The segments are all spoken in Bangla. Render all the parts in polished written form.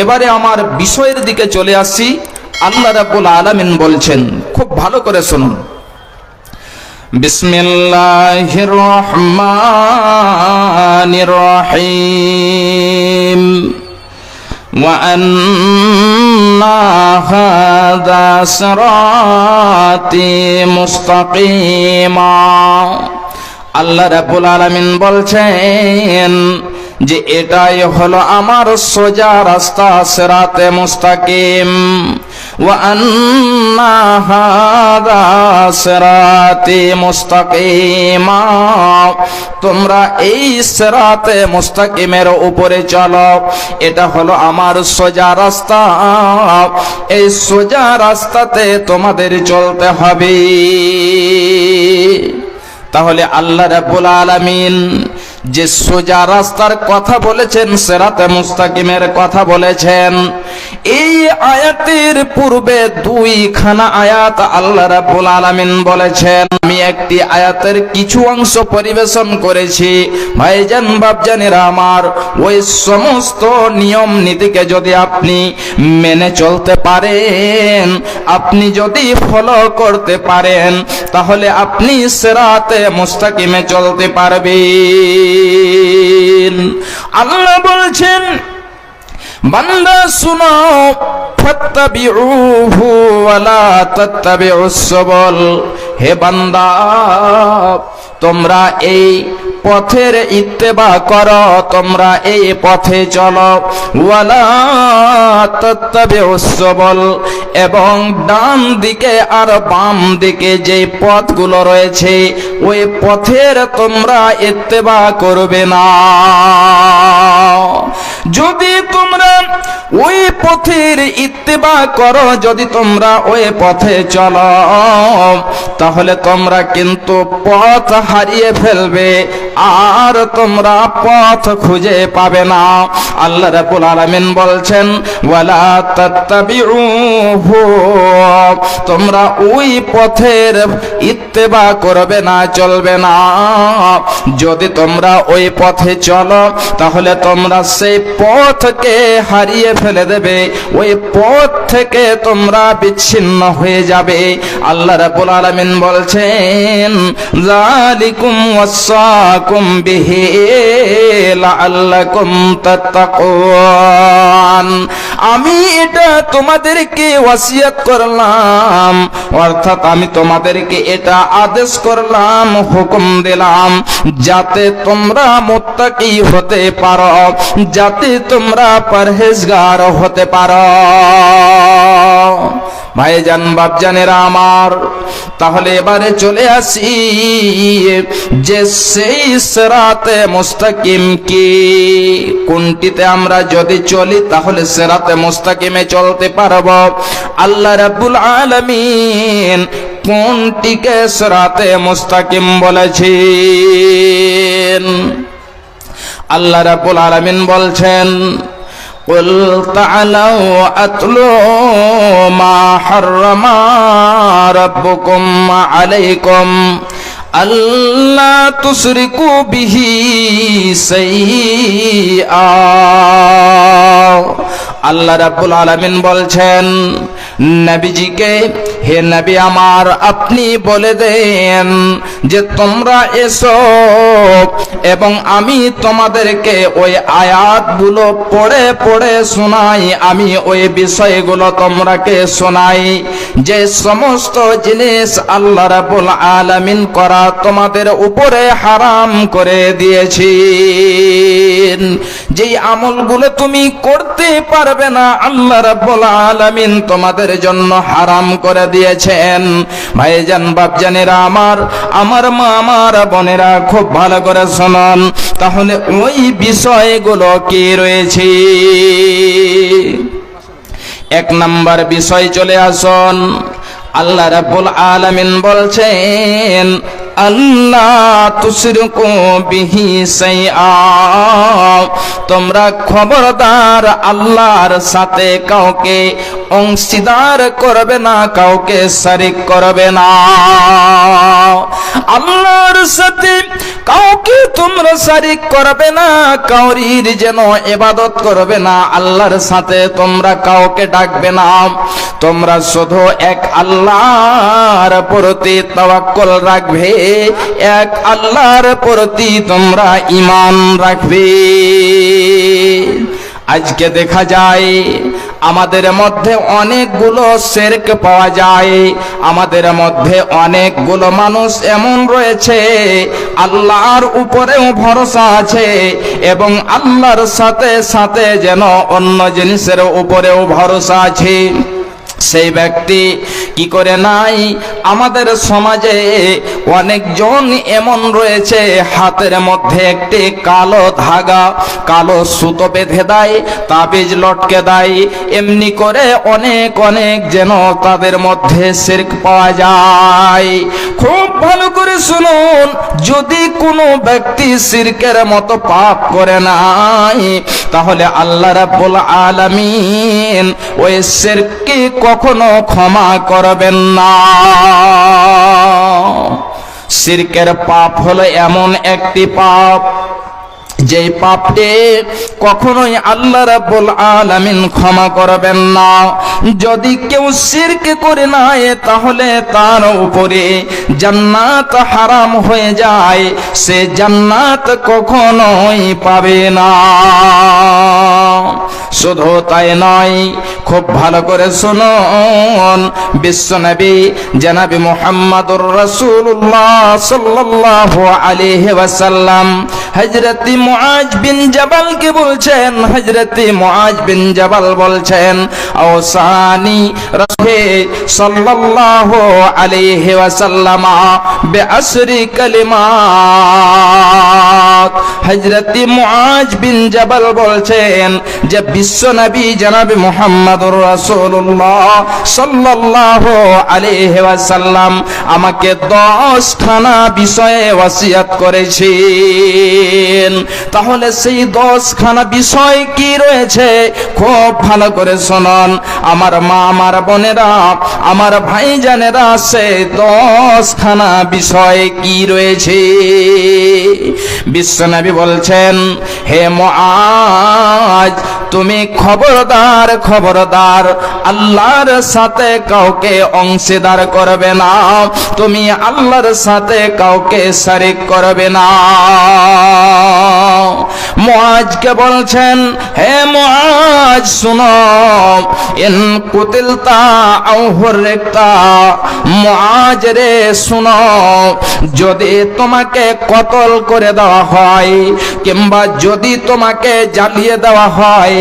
এবারে আমার বিষয়ের দিকে চলে আসছি। আল্লাহ রাব্বুল আলামিন বলছেন, খুব ভালো করে শুনুন। বিসমিল্লাহির রহমানির রহিম। ওয়া আন্না হাযা সিরাতি মুস্তাকিমা। আল্লাহ রাব্বুল আলামিন বলছেন যে এটাই হলো আমার সোজা রাস্তা, সিরাতে মুস্তাকিম। ওয়া আন্না হাযা সিরাতি মুস্তাকিমা, তোমরা এই সিরাতে মুস্তাকিমের উপরে চলো, এটা হলো আমার সোজা রাস্তা, এই সোজা রাস্তাতে তোমাদের চলতে হবে। তাহলে আল্লাহ রাব্বুল আলামিন যে সোজা রাস্তার কথা বলেছেন, সিরাতে মুস্তাকিমের কথা বলেছেন, এই আয়াতের পূর্বে দুইখানা আয়াত আল্লাহ রাব্বুল আলামিন বলেছেন। আমি একটি আয়াতের কিছু অংশ পরিবেশন করেছি। ভাইজান বাপজানেরা আমার, ওই সমস্ত নিয়ম নীতিকে যদি আপনি মেনে চলতে পারেন, আপনি যদি ফলো করতে পারেন, তাহলে আপনি সিরাতে মুস্তাকিমে চলতে পারবেন। আল্লাহ বলছেন, বান্দা শুনো, ফাত্তাবিউহু ওয়া লা তাত্তাবিউস সুবুল। হে বান্দা, তোমরা এই পথের ইত্তেবা করো, তোমরা এই পথে চলো। ওয়া লা তাত্তাবিউস সুবুল, এবং ডান দিকে আর বাম দিকে যে পথগুলো রয়েছে, ওই পথের তোমরা ইত্তেবা করবে না। যদি তোমরা ওই পথের ইত্তেবা করো, যদি তোমরা ওই পথে চলো, তাহলে তোমরা কিন্তু পথ হারিয়ে ফেলবে, আর তোমরা পথ খুঁজে পাবে না। আল্লাহ রাব্বুল আলামিন বলছেন, ওয়ালা তাত্তাবিউহু, তোমরা ওই পথের ইত্তেবা করবে না, চলবে না। যদি তোমরা ওই পথে চলো, তাহলে তোমরা সেই পথকে হারিয়ে ফেলে দেবে, ওই পথ থেকে তোমরা বিচ্ছিন্ন হয়ে যাবে। আল্লাহ রাব্বুল আলামিন বলছেন, যালিকুম ওয়াসাকুম বিহি লাআল্লাকুম তাত্তাকুন। আমি এটা তোমাদেরকে ওয়াসিয়াত করলাম, অর্থাৎ আমি তোমাদেরকে এটা আদেশ করলাম, হুকুম দিলাম, যাতে তোমরা মুত্তাকি হতে পারো, যাতে তোমরা পরহেজগার হতে পারো। ভাইজান বাপজানেরা আমার, তাহলে এবারে চলে আসি যে সেই সিরাতে মুস্তাকিম কি, কোনটিতে আমরা যদি চলি তাহলে সিরাতে মুস্তাকিমে চলতে পারবো। আল্লাহ রাব্বুল আলামিন কোনটিকে সিরাতে মুস্তাকিম বলেছেন? আল্লাহ রাব্বুল আলামিন বলছেন, قل تعالوا أتلوا ما حرم ربكم عليكم ألا تشركوا به شيئا। আল্লাহ রাব্বুল আলামিন বলছেন নবীজিকে, হে নবী আমার, আপনি বলে দেন যে তোমরা এসো এবং আমি তোমাদেরকে ওই আয়াতগুলো পড়ে পড়ে শোনাই, আমি ওই বিষয়গুলো তোমরাকে শোনাই, যে সমস্ত জিনিস আল্লাহ রাব্বুল আলামিন করা তোমাদের উপরে হারাম করে দিয়েছেন, যেই আমলগুলো তুমি করতে পারবে না, আল্লাহ রাব্বুল আলামিন তোমাদের জন্য হারাম করে দিয়েছেন। ভাইজান বাপজানেরা আমার, আমার মা, আমার বোনেরা, খুব ভালো করে শুনুন, তাহলে ওই বিষয়গুলো কি রয়েছে? এক নাম্বার বিষয় চলে আসুন। আল্লাহ রাব্বুল আলামিন বলছেন, আল্লাহ তুশরিকু বিহি শাইআ, তোমরা খবরদার আল্লাহর সাথে কাউকে অংশীদার করবে না, কাউকে শরীক করবে না। আল্লাহর সাথে কাউকে তোমরা শরীক করবে না, কাউরির যেন ইবাদত করবে না, আল্লাহর সাথে তোমরা কাউকে ডাকবে না। তোমরা শুধু এক আল্লাহর প্রতি তাওয়াক্কুল রাখবে, এক আল্লাহর প্রতি তোমরা ঈমান রাখবে। আজকে দেখা যায় আমাদের মধ্যে অনেকগুলো শিরক পাওয়া যায়, আমাদের মধ্যে অনেকগুলো মানুষ এমন রয়েছে আল্লাহর উপরেও ভরসা আছে এবং আল্লাহর সাথে সাথে যেন অন্য জিনিসের উপরেও ভরসা আছে। সেই ব্যক্তি কি করে নাই, আমাদের সমাজে অনেকজন এমন রয়েছে হাতের মধ্যে একটি কালো ধাগা, কালো সুতো বেঁধে দেয়, তাবিজ লটকে দেয়, এমনি করে অনেক অনেক যেন তাদের মধ্যে শিরক পাওয়া যায়। খুব ভালো করে শুনুন, যদি কোনো ব্যক্তি শিরকের মতো পাপ করে নাই, তাহলে আল্লাহ রাব্বুল আলামিন ওই শিরককে কখনো ক্ষমা করবেন না। শিরকের পাপ হলো এমন একটি পাপ, যেই পাপে কখনোই আল্লাহ রাব্বুল আলামিন ক্ষমা করবেন না। যদি কেউ শিরক করে নাই, তাহলে তার উপরে জান্নাত হারাম হয়ে যায়, সে জান্নাত কখনোই পাবে না। শুধু তাই নয়, খুব ভালো করে শুনুন, বিশ্বনবী জনাবি মুহাম্মদুর রাসূলুল্লাহ সাল্লাল্লাহু আলাইহি ওয়াসাল্লাম হযরত মুআজ বিন জাবাল কে বলছেন, হযরত মুআজ বিন জাবাল বলছেন, আওসানি রাসূল সাল্লাল্লাহু আলাইহি ওয়াসাল্লাম বিআশরি কালিমাত। হযরত মুআজ বিন জাবাল বলছেন যে বিশ্বনবী জনাবি মুহাম্মদুর রাসূলুল্লাহ সাল্লাল্লাহু আলাইহি ওয়াসাল্লাম আমাকে 10 খানা বিষয়ে ওয়াসিয়াত করেছেন। তাহলে সেই 10 খানা বিষয় কি রয়েছে, খুব ভালো করে শুনুন আমার মা, আমার বোনেরা, আমার ভাইজানেরা, সেই 10 খানা বিষয় কি রয়েছে। বিশ্বনবী বলছেন, হে মুআজ, তুমি খবরদার খবরদার আল্লাহর সাথে কাউকে অংশীদার করবে না, তুমি আল্লাহর সাথে কাউকে শরীক করবে না। মুআজকে বলছেন, হে মুআজ শুনো, ইন কুতিলতা আও হুররিকতা, মুআজ রে শুনো, যদি তোমাকে কতল করে দেওয়া হয় কিংবা যদি তোমাকে জ্বালিয়ে দেওয়া হয়,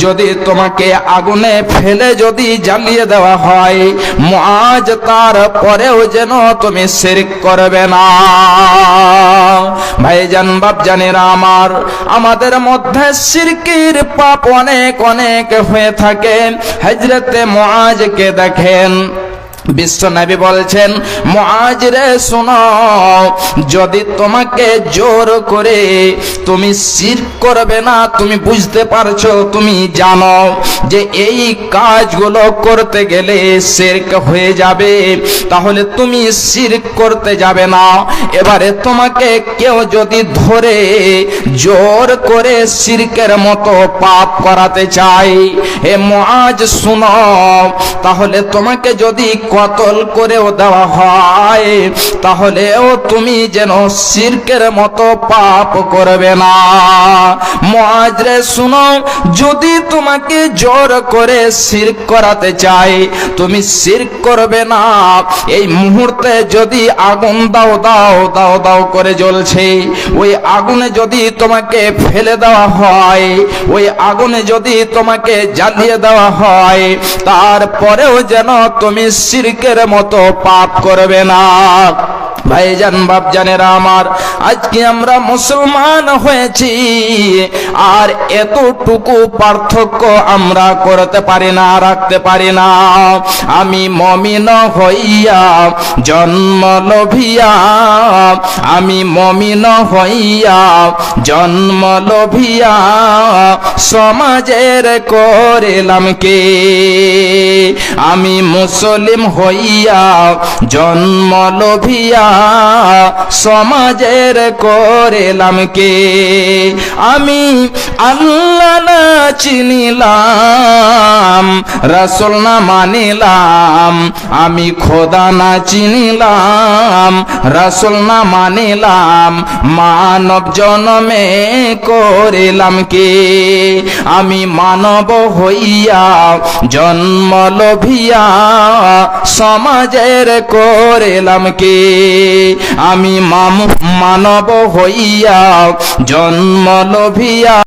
যদি তোমাকে আগুনে ফেলে যদি জ্বালিয়ে দেওয়া হয়, মুআজ তারপরেও যেন তুমি শিরক করবে না। ভাইজান বাপজানেরা আমার, আমাদের মধ্যে শিরকের পাপ অনেক অনেক হয়ে থাকে। হযরতে মুআজকে দেখেন, বিশ্বনবী বলছেন, মুআজ রে শোনো, যদি তোমাকে জোর করে তুমি শিরক করবে না, তুমি বুঝতে পারছো, তুমি জানো যে এই কাজগুলো করতে গেলে শিরক হয়ে যাবে, তাহলে তুমি শিরক করতে যাবে না। এবারে তোমাকে কেউ যদি ধরে জোর করে শিরকের মতো পাপ করাতে চায়, হে মুআজ শোনো, তাহলে তোমাকে যদি কতল করেও দেওয়া হয়, তাহলেও তুমি যেন শিরকের মতো পাপ করবে না। মুআজ রে শুনো, যদি তোমাকে জোর করে শিরক করাতে চাই, তুমি শিরক করবে না। এই মুহূর্তে যদি আগুন দাও দাও দাও দাও করে জ্বলছে, ওই আগুনে যদি তোমাকে ফেলে দেওয়া হয়, ওই আগুনে যদি তোমাকে জ্বালিয়ে দেওয়া হয়, তারপরেও যেন তুমি শিরকের মতো পাপ করবে না। ভাইজান বাপজানেরা আমার, আজকে আমরা মুসলমান হয়েছি আর এতটুকু পার্থক্য আমরা করতে পারি না, রাখতে পারি না। আমি মমিন হইয়া জন্ম লোভিয়া, আমি মমিন হইয়া জন্ম লোভিয়া সমাজের করিলাম কে? আমি মুসলিম হইয়া জন্ম লোভিয়া সমাজের করিলাম কে? আমি আল্লাহ না চিনিলাম, রাসূল না মানিলাম, আমি খোদা না চিনিলাম, রাসূল না মানিলাম, মানব জন্মে করিলাম কে? আমি মানব হইয়া জন্ম লোভিয়া সমাজের করিলাম কে? আমি মানব হইয়া জন্ম লোভিয়া